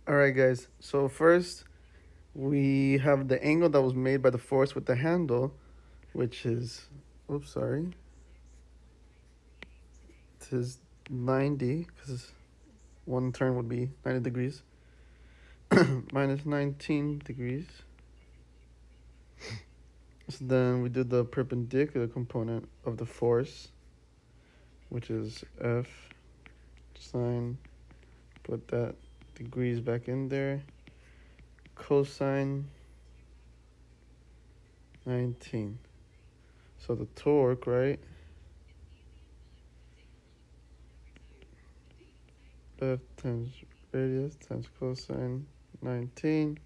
All right, guys. So first, we have the angle that was made by the force with the handle, which is, oops, sorry, it is 90, because one turn would be 90 degrees, minus 19 degrees. So then we do the perpendicular component of the force, which is F sine, put that degrees back in there, cosine 19. So the torque, right? F times radius times cosine 19.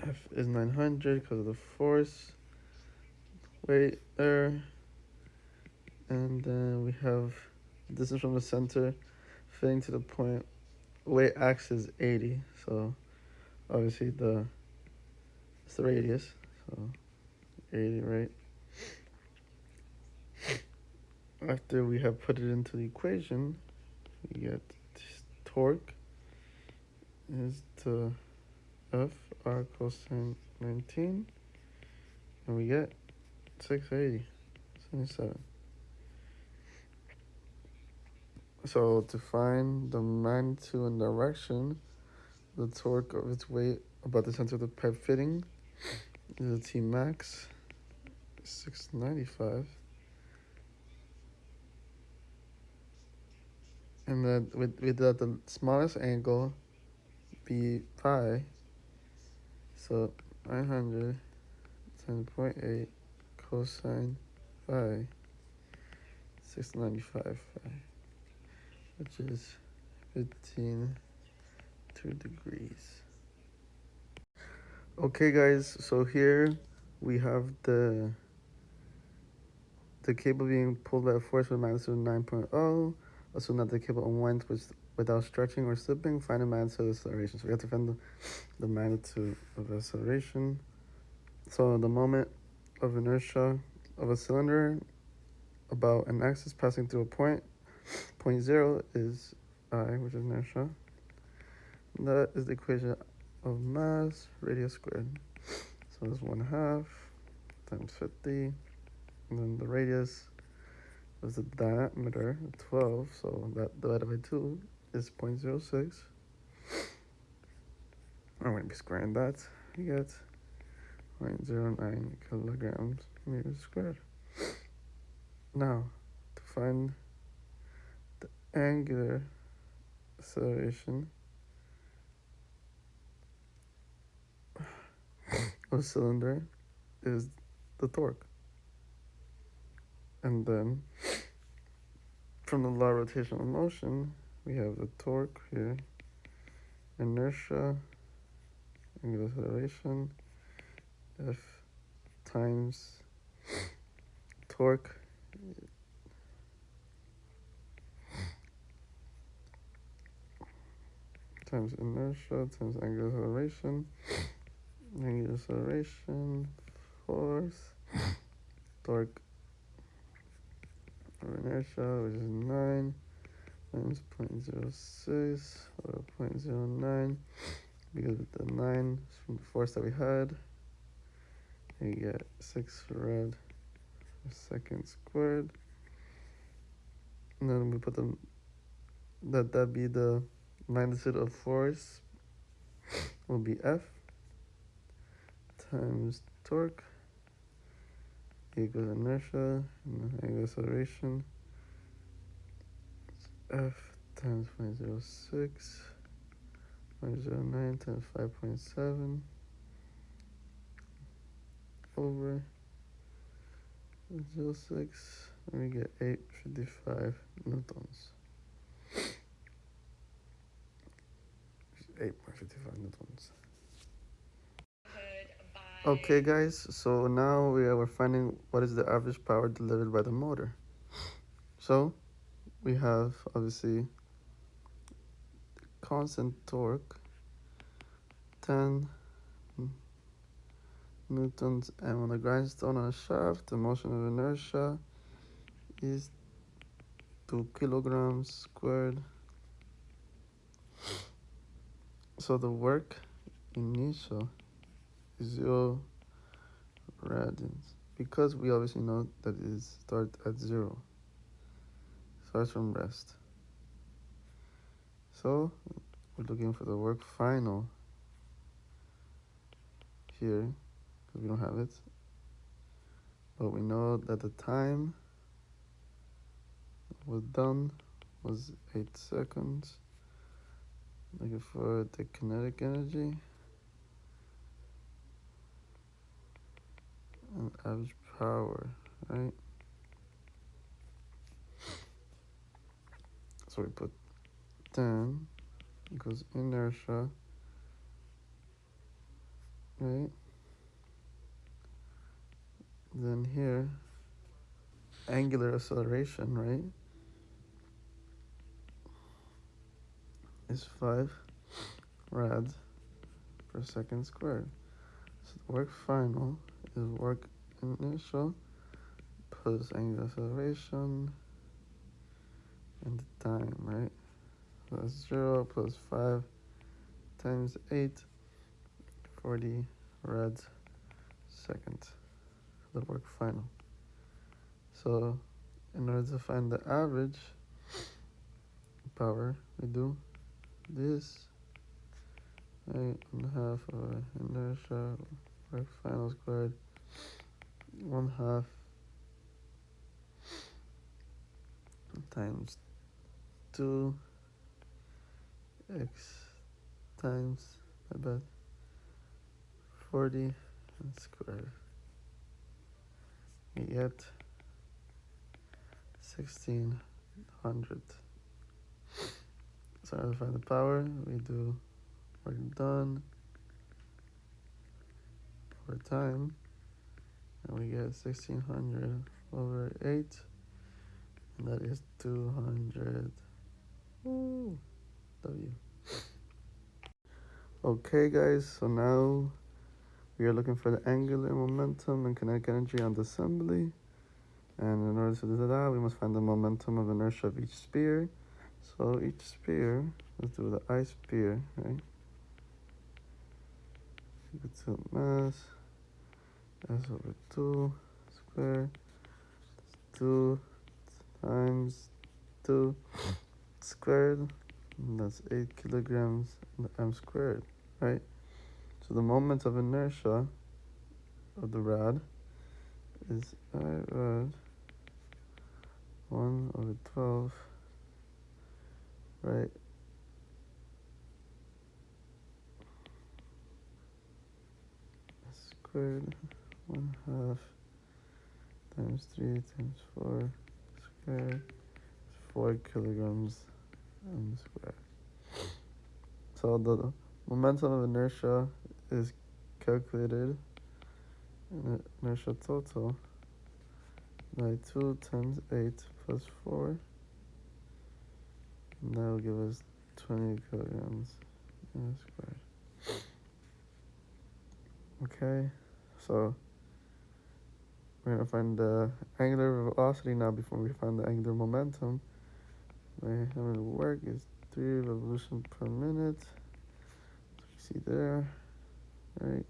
F is 900 because of the force weight there. And then we have distance from the center fitting to the point. Weight axis is 80. So obviously it's the radius. So 80, right? After we have put it into the equation, we get torque is to F r cosine 19, and we get 680, 77. So to find the magnitude and direction, the torque of its weight about the center of the pipe fitting is a T max 695, and then we did the smallest angle be pi, so 900 10.8 cosine phi 695 phi, which is 15 degrees. Okay, guys, so here we have the cable being pulled by a force with magnitude 9.0. Assume that the cable unwinds without stretching or slipping. Find the magnitude of the acceleration. So we have to find the magnitude of acceleration. So the moment of inertia of a cylinder about an axis passing through a point, point 0 is I, which is inertia. That is the equation of mass radius squared. So it's 1/2 times 50, and then the radius is the diameter, 12, so that divided by 2 is 0.06. I'm going to be squaring that. You get 0.09 kilograms meters squared. Now, to find the angular acceleration of a cylinder is the torque. And then from the law of rotational motion, we have the torque here, inertia, angular acceleration, F times torque times inertia times angular acceleration, force, torque of inertia, which is 9 times 0.06 or 0.09, because with the 9 is from the force that we had, you get 6 rad per second squared. And then we put them, that be the magnitude of force will be F times torque equals inertia, and angular acceleration F times 0.06, 0.09 times 5.7 over 0.06, and we get 855 newtons. 8.55 newtons. Okay, guys, so now we're finding what is the average power delivered by the motor. So we have obviously constant torque, 10 newtons, and on the grindstone on a shaft, the motion of inertia is 2 kilograms squared So the work initial is 0 radians because we obviously know that it starts at 0. Starts from rest. So we're looking for the work final here because we don't have it. But we know that the time was done was 8 seconds. Looking for the kinetic energy and average power, right? So we put 10 equals inertia, right? Then here, angular acceleration, right, is 5 rad per second squared. So the work final is work initial plus angular acceleration and the time, right? So that's 0 plus 5 times 8, 40 rad second, the work final. So in order to find the average power, we do this, right? 1/2 of inertia, work final squared, 1/2 times 2 x times, 40 and squared. We get 1600. So to find the power, we do work done over time, and we get 1600 over 8, and that is 200 W. Okay guys, so now we are looking for the angular momentum and kinetic energy on the assembly. And in order to do that, we must find the momentum of inertia of each sphere. So each sphere, let's do the I sphere, right? Equal to mass S over 2 squared, 2 times 2 squared, and that's 8 kilograms m squared, right? So the moment of inertia of the rad is I rad 1 over 12, right? Squared 1/2 times 3 times 4 squared is 4 kilograms m squared. So the momentum of inertia is calculated in inertia total by 2 times 8 plus 4, and that will give us 20 kilograms m squared. Okay, so we're going to find the angular velocity now before we find the angular momentum. My hammer work is 3 revolutions per minute. So you see there, right?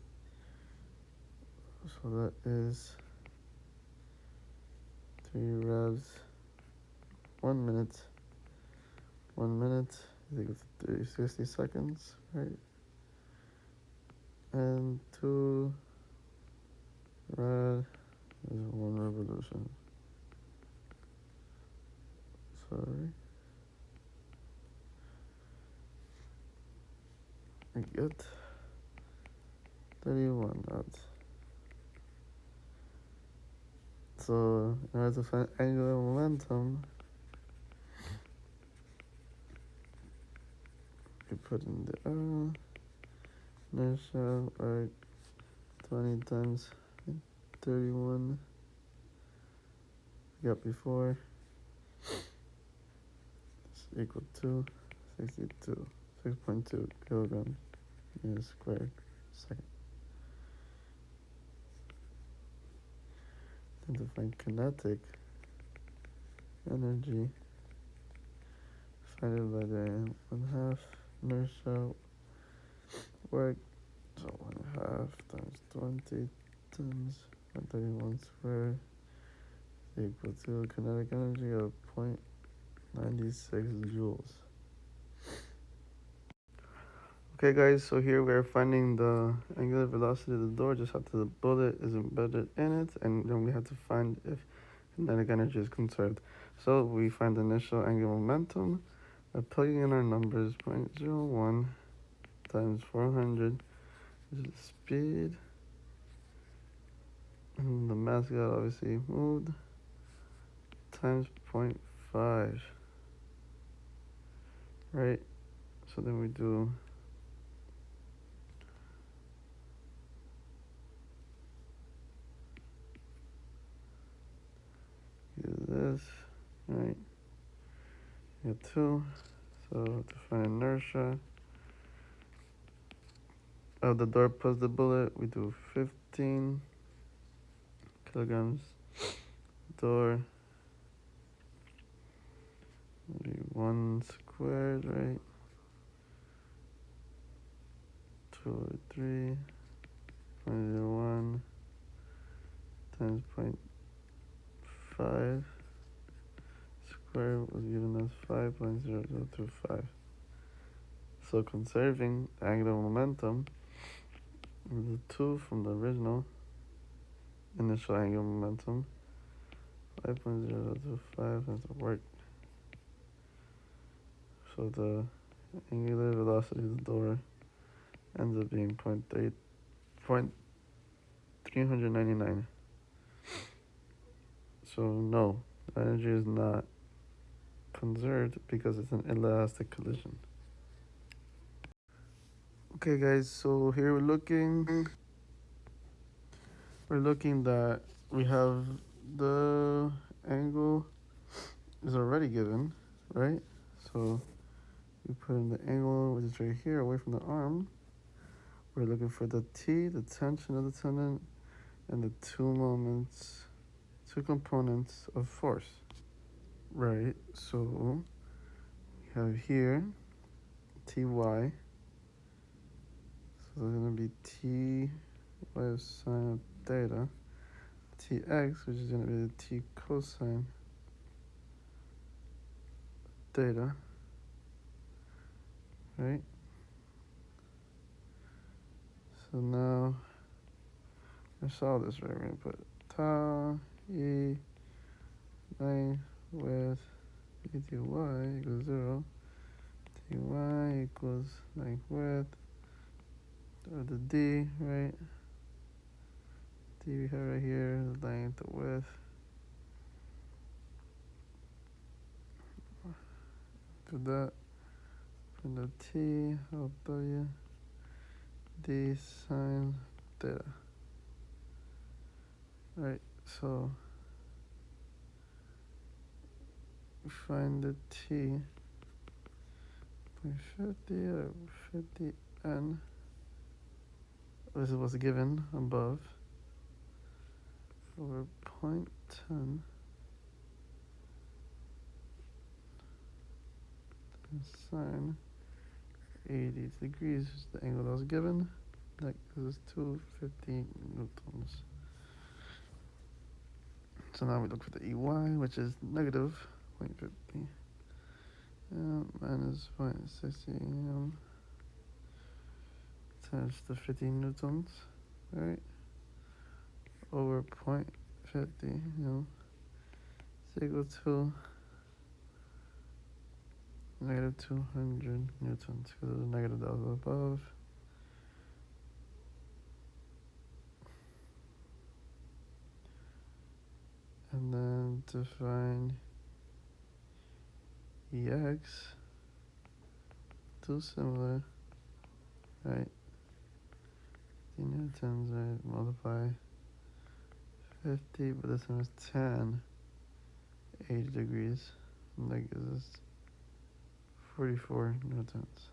So that is 3 revs, 1 minute. 1 minute is equal to 360 seconds, right? And 2 rad is 1 revolution. Sorry. I get 31 rads. So in order to find angular momentum, we put in the inertia, right? 20 times 31 we got before is equal to 62, 6.2 kilograms meters squared second. And to find kinetic energy, divided by the 1/2 inertia work. So 1/2 times 20 times 131 squared is equal to kinetic energy of 0.96 joules. Okay guys, so here we're finding the angular velocity of the door just after the bullet is embedded in it, and then we have to find if kinetic energy is conserved. So we find the initial angular momentum by plugging in our numbers. 0.01 times 400 is the speed, and the mass got obviously moved, times 0.5, right? So then we do this, right? You get 2. So to find inertia of the door plus the bullet, we do 15 kilograms. Door, 1 squared, right? 203, 0.01 times 0.5 squared was given as 5.0025. So conserving angular momentum is the 2 from the original initial angular momentum. 5.025 has to work. So the angular velocity of the door ends up being 0.399. So no, energy is not conserved because it's an elastic collision. Okay guys, so here we're looking that we have the angle is already given, right? So we put in the angle, which is right here away from the arm. We're looking for the T, the tension of the tendon, and the two components of force, right? So we have here Ty, so there's gonna be T y sine of theta, Tx, which is gonna be the T cosine theta, right? So now I saw this, right? We're gonna put tau e length with dy equals 0, ty equals length width, or the d, right? D we have right here, the length, the width. To that, from the t, I'll w, d sine theta. Right, so we find the t by 50 or 50n. This is what's given above, over 0.10 sine 80 degrees is the angle that was given. That is 250 newtons. So now we look for the EY, which is negative 0.50 minus 0.60 times the 50 newtons, right? Over 0.50, is equal to negative 200 newtons, because of the negative that was above. And then to find EX, too similar, right? 50 newtons, right? Multiply 50, but this one is 10, 80 degrees, and that gives us 44 newtons.